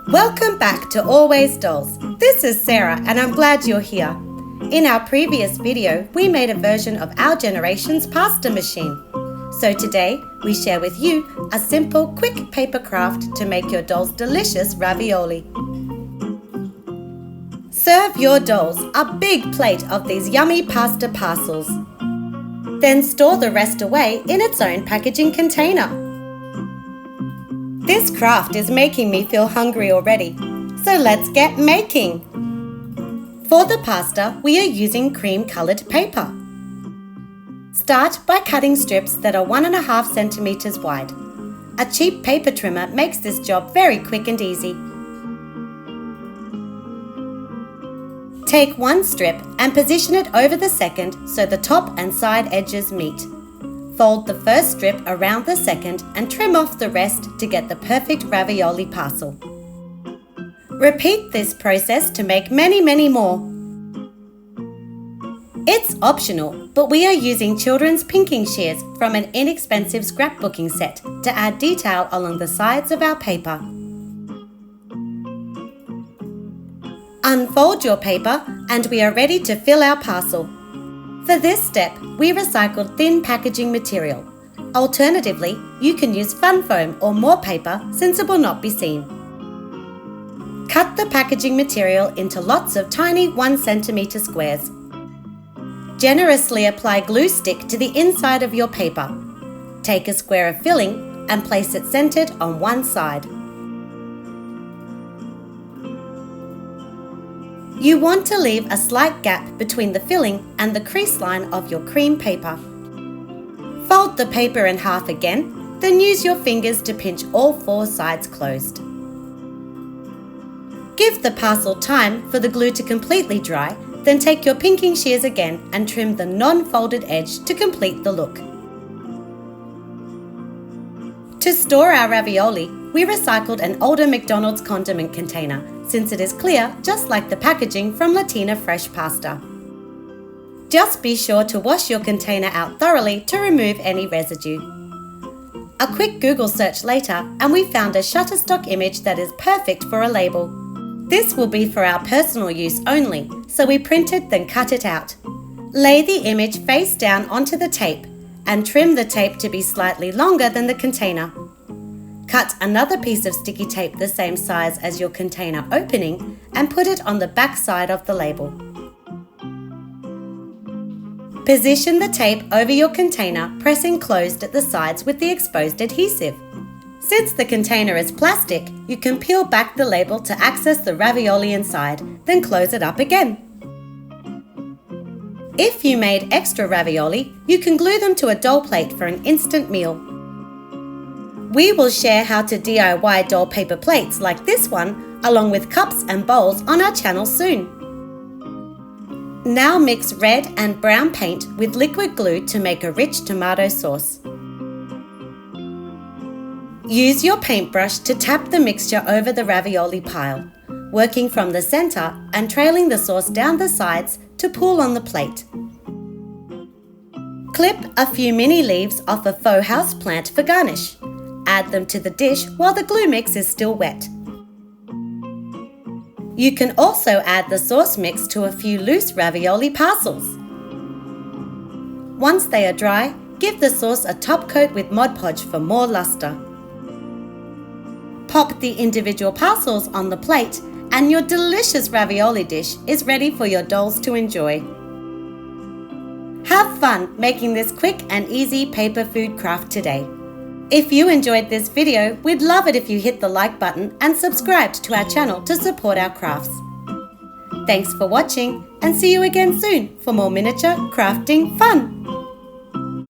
Welcome back to Always Dolls. This is Sarah and I'm glad you're here. In our previous video, we made a version of our generation's pasta machine. So today, we share with you a simple, quick paper craft to make your dolls delicious ravioli. Serve your dolls a big plate of these yummy pasta parcels. Then store the rest away in its own packaging container. This craft is making me feel hungry already, so let's get making! For the pasta, we are using cream-coloured paper. Start by cutting strips that are 1.5 centimetres wide. A cheap paper trimmer makes this job very quick and easy. Take one strip and position it over the second so the top and side edges meet. Fold the first strip around the second and trim off the rest to get the perfect ravioli parcel. Repeat this process to make many more. It's optional, but we are using children's pinking shears from an inexpensive scrapbooking set to add detail along the sides of our paper. Unfold your paper and we are ready to fill our parcel. For this step, we recycled thin packaging material. Alternatively, you can use fun foam or more paper since it will not be seen. Cut the packaging material into lots of tiny 1 centimetre squares. Generously apply glue stick to the inside of your paper. Take a square of filling and place it centred on one side. You want to leave a slight gap between the filling and the crease line of your cream paper. Fold the paper in half again, then use your fingers to pinch all 4 sides closed. Give the parcel time for the glue to completely dry, then take your pinking shears again and trim the non-folded edge to complete the look. To store our ravioli, we recycled an older McDonald's condiment container since it is clear just like the packaging from Latina Fresh Pasta. Just be sure to wash your container out thoroughly to remove any residue. A quick Google search later and we found a Shutterstock image that is perfect for a label. This will be for our personal use only, so we printed then cut it out. Lay the image face down onto the tape and trim the tape to be slightly longer than the container. Cut another piece of sticky tape the same size as your container opening and put it on the back side of the label. Position the tape over your container, pressing closed at the sides with the exposed adhesive. Since the container is plastic, you can peel back the label to access the ravioli inside, then close it up again. If you made extra ravioli, you can glue them to a doll plate for an instant meal. We will share how to DIY doll paper plates like this one, along with cups and bowls on our channel soon. Now mix red and brown paint with liquid glue to make a rich tomato sauce. Use your paintbrush to tap the mixture over the ravioli pile, working from the centre and trailing the sauce down the sides to pool on the plate. Clip a few mini leaves off a faux house plant for garnish. Add them to the dish while the glue mix is still wet. You can also add the sauce mix to a few loose ravioli parcels. Once they are dry, give the sauce a top coat with Mod Podge for more luster. Pop the individual parcels on the plate and your delicious ravioli dish is ready for your dolls to enjoy. Have fun making this quick and easy paper food craft today. If you enjoyed this video, we'd love it if you hit the like button and subscribed to our channel to support our crafts. Thanks for watching and see you again soon for more miniature crafting fun!